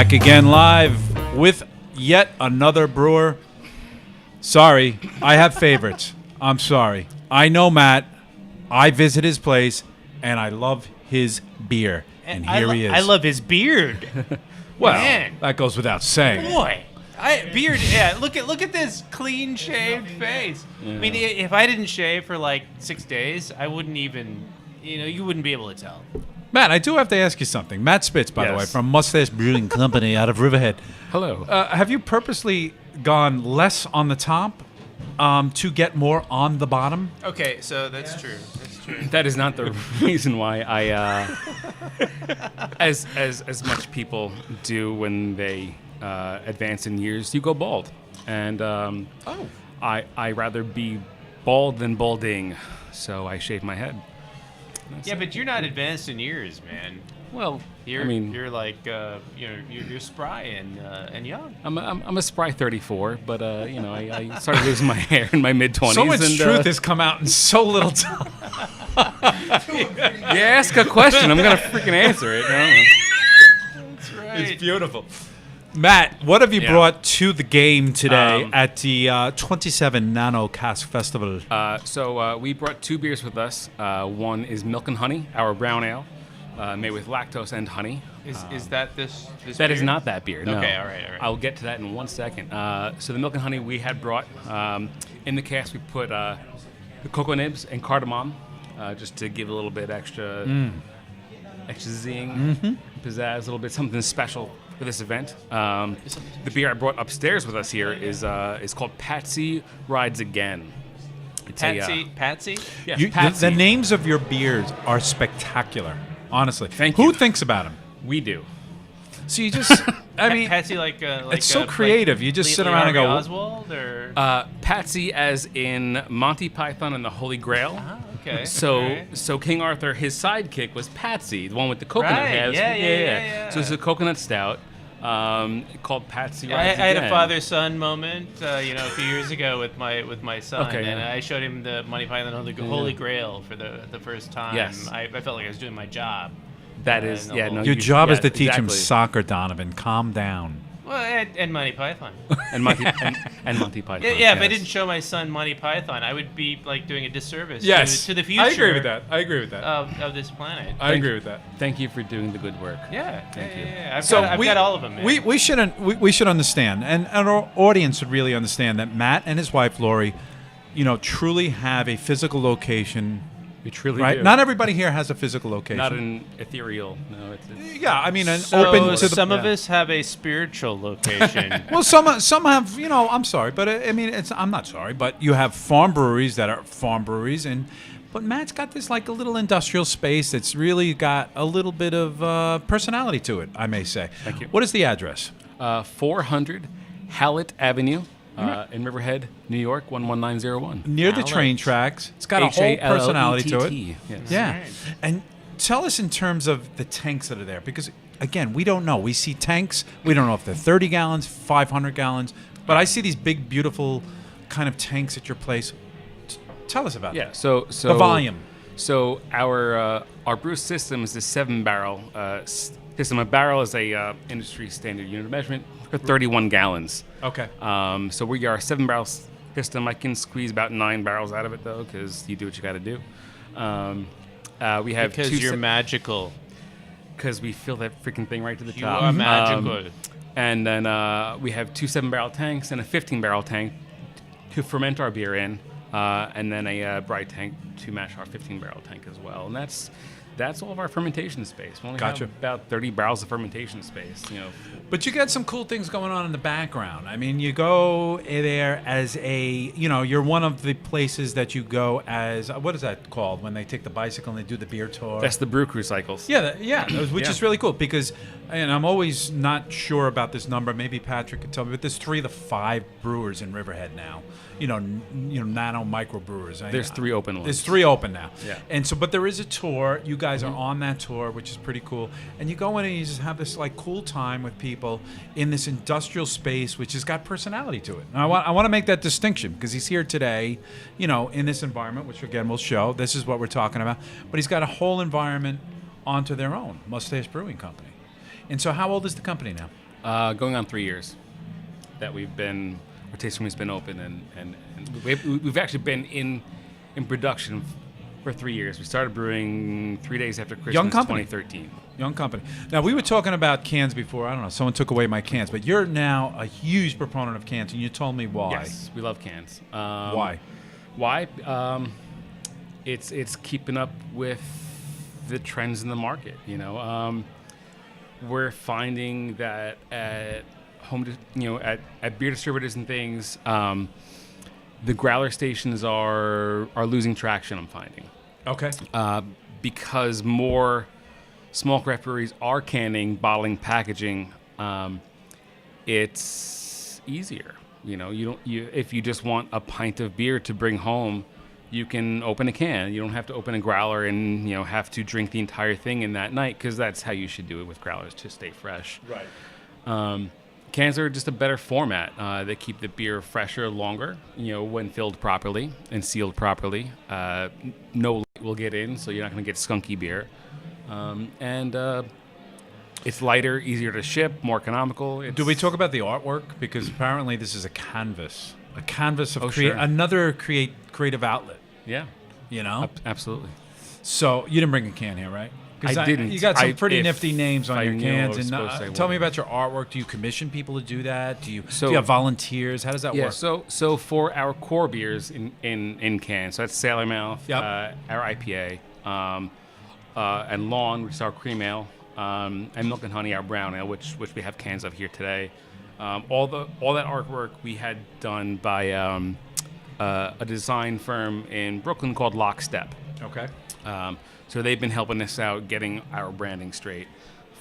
Back again live with yet another brewer. Sorry, I have favorites. I'm sorry. I know Matt. I visit his place, and I love his beer. And here he is. I love his beard. Well, Man. that goes without saying. Boy, beard. Yeah, look at this clean shaved face. Yeah. I mean, if I didn't shave for like 6 days, I wouldn't even. You wouldn't be able to tell. Matt, I do have to ask you something. Matt Spitz, by the way, from Moustache Brewing Company out of Riverhead. Hello. Have you purposely gone less on the top to get more on the bottom? Okay, so that's true. That's true. That is not the reason why I, as much people do when they advance in years, you go bald, and I rather be bald than balding, so I shave my head. Yeah, but you're not advanced in years, man. Well, you're like you're spry and young. I'm a spry 34, but I started losing my hair in my mid-20s. So much truth has come out in so little time. You ask a question, I'm gonna freaking answer it. That's right. It's beautiful. Matt, what have you brought to the game today at the 27 Nano Cask Festival? So we brought 2 beers with us. One is Milk and Honey, our brown ale, made with lactose and honey. Is that this That beer? is not that beer, no. Okay, all right. I'll get to that in 1 second. So the Milk and Honey we had brought, in the cask we put the cocoa nibs and cardamom, just to give a little bit extra zing, pizzazz, a little bit something special for this event. The beer I brought upstairs with us here is called Patsy Rides Again. It's Patsy? Yeah, The names of your beers are spectacular, honestly. Thank you. Who thinks about them? We do. So you just, Patsy like it's so creative. You just sit around and go, Oswald or Patsy as in Monty Python and the Holy Grail. Okay. So King Arthur, his sidekick was Patsy, the one with the coconut heads. Yeah. So it's a coconut stout called Patsy. I had a father-son moment, a few years ago with my son, and I showed him the Monty Python and the Holy Grail for the first time. Yes. I felt like I was doing my job. That is, your job is to teach him soccer, Donovan. Calm down. Well, and Monty Python. and Monty Python. Yeah, if I didn't show my son Monty Python, I would be like doing a disservice to the future. I agree with that. Of this planet. I agree with that. Thank you for doing the good work. Thank you. I've we got all of them, man. We should understand, and our audience should really understand that Matt and his wife Lori, truly have a physical location. We truly right? do. Not everybody here has a physical location. Not an ethereal. No, it's open to the. Some of us have a spiritual location. Well, some have. I'm sorry, but I'm not sorry, but you have farm breweries that are farm breweries, but Matt's got this like a little industrial space that's really got a little bit of personality to it, I may say. Thank you. What is the address? 400 Hallett Avenue. In Riverhead, New York, 11901. Near the train tracks. It's got a whole personality to it. Yes. Yeah. Right. And tell us in terms of the tanks that are there, because, again, we don't know. We see tanks. We don't know if they're 30 gallons, 500 gallons. But I see these big, beautiful kind of tanks at your place. Tell us about that. So the volume. So our brew system is a 7-barrel system. A barrel is a industry standard unit of measurement for 31 gallons. Okay. So we are a 7-barrel system. I can squeeze about 9 barrels out of it though, because you do what you got to do. We have because you're magical. Because we fill that freaking thing right to the You top. are magical. And then we have 2 7-barrel tanks and a 15-barrel tank to ferment our beer in, and then a bright tank to mash our 15-barrel tank as well. And that's all of our fermentation space. We only have about 30 barrels of fermentation space. But you got some cool things going on in the background. I mean, you go there as you're one of the places that you go as, what is that called, when they take the bicycle and they do the beer tour? That's the Brew Crew cycles. Which is really cool because, and I'm always not sure about this number. Maybe Patrick could tell me, but there's 3 to 5 brewers in Riverhead now. Nano micro brewers. There's 3 open ones. There's 3 open now. Yeah. And so, but there is a tour. You guys are on that tour, which is pretty cool. And you go in and you just have this like cool time with people in this industrial space, which has got personality to it. And I want to make that distinction because he's here today, in this environment, which again we'll show. This is what we're talking about. But he's got a whole environment onto their own, Moustache Brewing Company. And so, how old is the company now? Going on 3 years that our tasting room's been open, and we've actually been in production for 3 years. We started brewing 3 days after Christmas, Young company. 2013. Young company. Now, we were talking about cans before. I don't know. Someone took away my cans, but you're now a huge proponent of cans, and you told me why. Yes, we love cans. Why? Why? It's keeping up with the trends in the market. We're finding that at home, at beer distributors and things, the growler stations are losing traction. I'm finding. Okay. Because more small craft breweries are canning, bottling, packaging. It's easier. If you just want a pint of beer to bring home, you can open a can. You don't have to open a growler and have to drink the entire thing in that night, because that's how you should do it with growlers to stay fresh. Right. Cans are just a better format. They keep the beer fresher longer, when filled properly and sealed properly. No light will get in, so you're not going to get skunky beer. And it's lighter, easier to ship, more economical. Do we talk about the artwork? Because apparently this is a canvas of sure. another creative outlet. Yeah. Absolutely. So you didn't bring a can here, right? I didn't. You got some pretty nifty names on your cans. And tell me about your artwork. Do you commission people to do that? Do you have volunteers? How does that work? So for our core beers in cans, so that's Sailor Mouth, Yep. our IPA, and Lawn, which is our cream ale, and Milk and Honey, our brown ale, which we have cans of here today. All that artwork we had done by a design firm in Brooklyn called Lockstep. Okay. So they've been helping us out getting our branding straight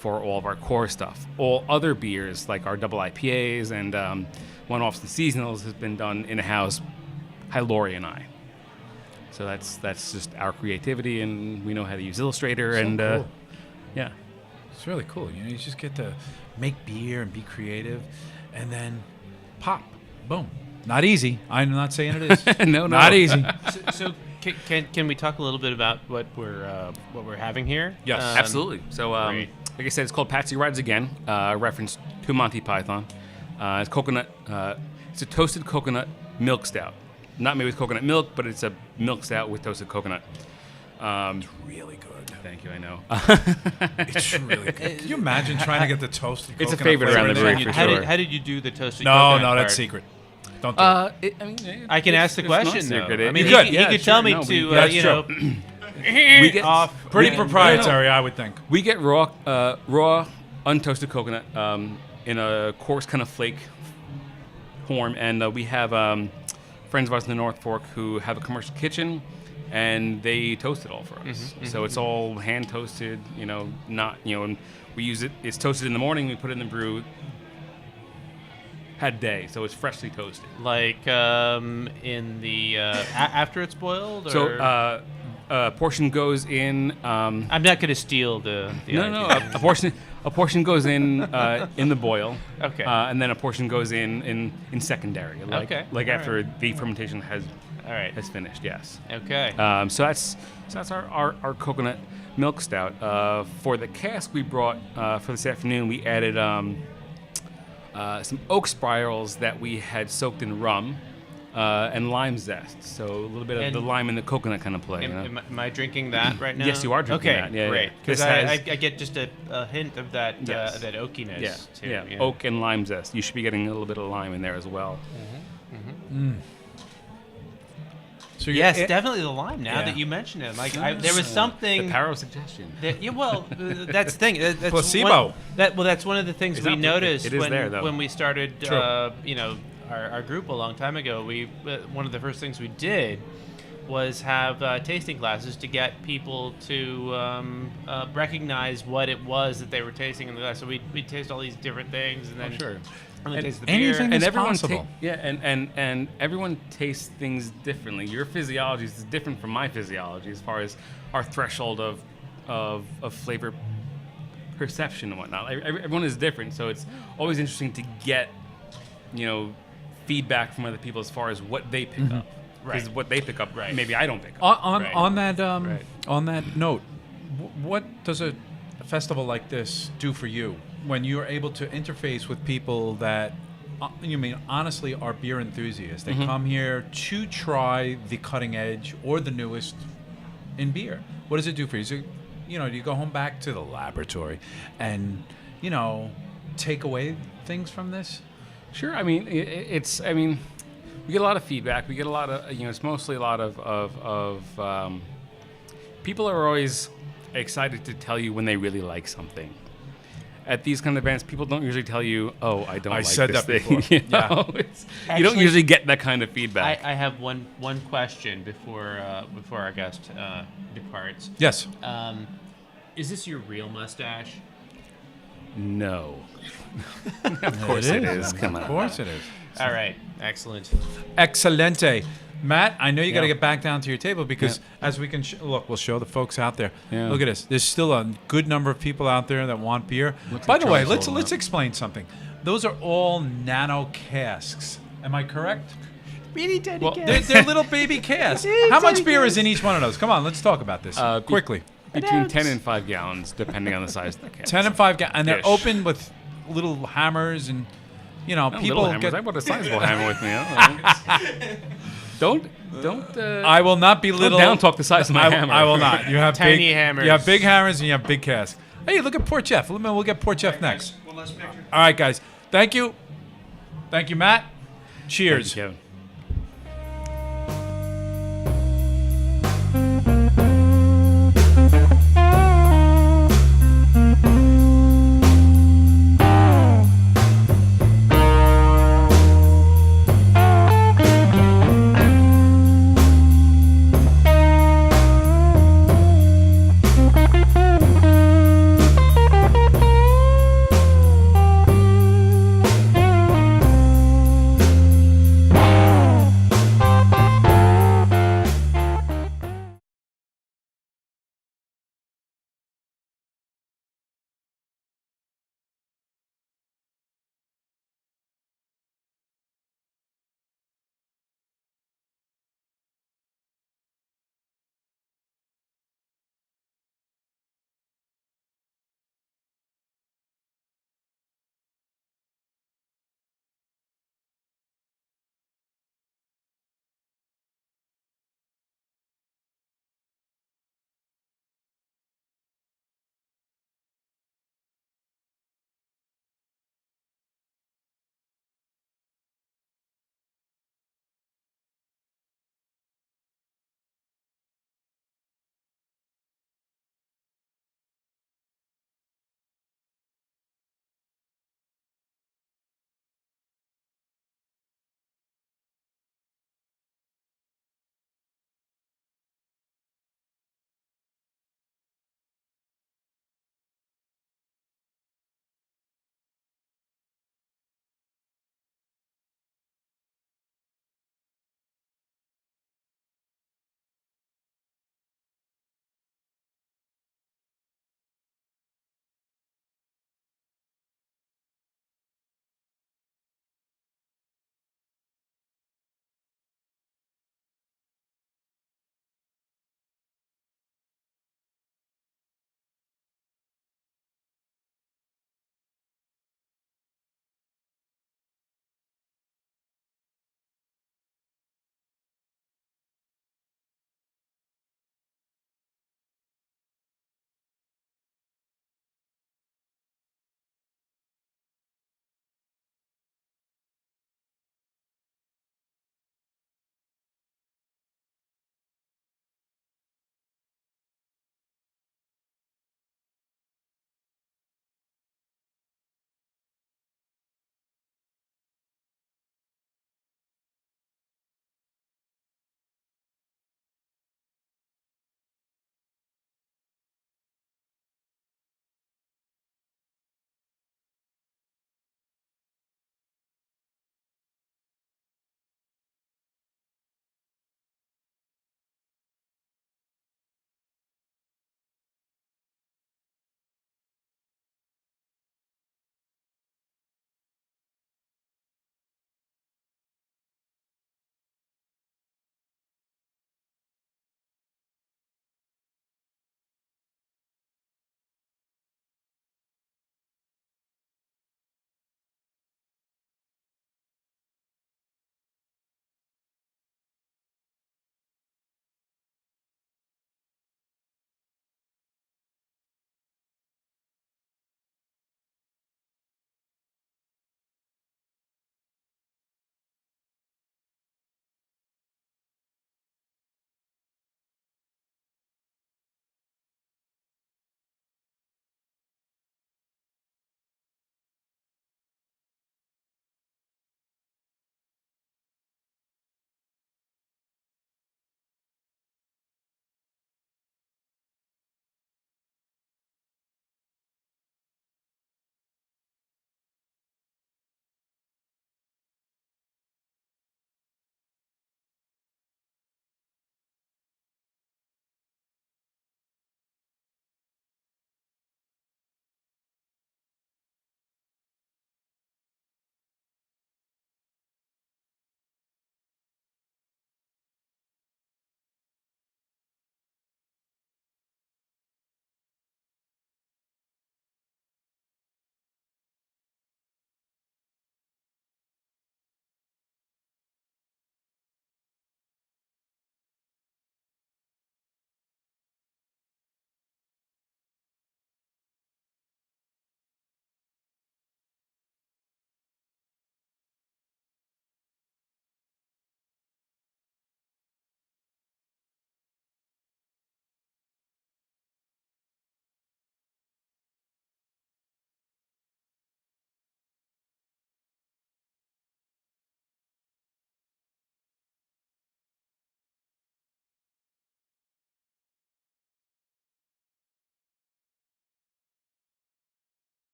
for all of our core stuff. All other beers, like our double IPAs and one-offs and seasonals, has been done in-house by Lori and I. So that's just our creativity, and we know how to use Illustrator. So and cool. Yeah. It's really cool. You just get to make beer and be creative, and then pop, boom. Not easy. I'm not saying it is. No. Not easy. So can we talk a little bit about what we're having here? Yes, Absolutely. So, great. like I said, it's called Patsy Rides Again, reference to Monty Python. It's coconut. It's a toasted coconut milk stout. Not made with coconut milk, but it's a milk stout with toasted coconut. It's really good. Thank you. I know. It's really good. Can you imagine trying to get the toasted It's a coconut favorite around the flavor in brewery there? for sure. How did you do the toasted No, coconut that's part? secret. Don't do it. I can ask the it's not question, though. secret. I mean, You could. he could tell me No, to, that's you true. know, We get off. Pretty proprietary, I would think. We get raw, untoasted coconut in a coarse kind of flake form, and we have friends of ours in the North Fork who have a commercial kitchen, and they toast it all for us. So it's all hand toasted, and we use it. It's toasted in the morning. We put it in the brew. Had day, so it's freshly toasted. Like in the after it's boiled. Or? So a portion goes in. I'm not going to steal the No. idea. A portion goes in the boil. Okay. And then a portion goes in secondary. Okay. Like All after the fermentation has All right. finished. Yes. Okay. So that's our coconut milk stout. For the cask we brought for this afternoon, we added some oak spirals that we had soaked in rum and lime zest. So a little bit of the lime and the coconut kind of play. Am I drinking that right now? Yes, you are drinking okay, that. Yeah, great. yeah. Because This I has- get just a hint of that Yes. that oakiness. Yeah, too. yeah, oak and lime zest. You should be getting a little bit of lime in there as well. So Yes, definitely the lime. Now Yeah. that you mention it, like there was something. The power of suggestion. That's the thing. That's Placebo. That's one of the things It's we not- noticed it is when there, though. when we started. True. Our group a long time ago. We one of the first things we did was have tasting classes to get people to recognize what it was that they were tasting in the glass. So we taste all these different things, and then Sure. and then taste the anything beer. is everyone possible. and everyone tastes things differently. Your physiology is different from my physiology as far as our threshold of flavor perception and whatnot. Everyone is different, so it's always interesting to get feedback from other people as far as what they pick up. Because Right. what they pick up, Right. maybe I don't pick up. On Right. on that Right. on that note, what does a festival like this do for you? when you're able to interface with people that, honestly are beer enthusiasts. They come here to try the cutting edge or the newest in beer. What does it do for you? So, do you go home back to the laboratory and, take away things from this? Sure. I mean, we get a lot of feedback. We get a lot of, it's mostly a lot of people are always excited to tell you when they really like something. At these kind of events, people don't usually tell you, "Oh, I don't like said this that thing." before. You don't usually get that kind of feedback. I have one question before our guest departs. Yes. Is this your real mustache? No. Of course it is. Come on. Of course it is. All right. Excellent. Excelente. Matt, I know you got to Yeah. get back down to your table because as we can look, we'll show the folks out there. Yeah. Look at this. There's still a good number of people out there that want beer. Looks By like the way, Charlie's holding let's up. explain something. Those are all nano casks. Am I correct? Really tiny Well, They're little baby casks. How much beer is in each one of those? Come on, let's talk about this quickly. Between 10 and 5 gallons, depending on the size of the can. 10 and 5 and they're Ish. open with little hammers and Not people little hammers. get. I bought a sizable hammer with me. I don't know. I will not belittle. down talk the size of my hammer. I will not. You have Tiny big hammers. You have big hammers and you have big casks. Hey, look at Poor Jeff. We'll get Poor Jeff next. One last picture. All right, guys. Thank you. Thank you, Matt. Cheers. Thank you, Kevin.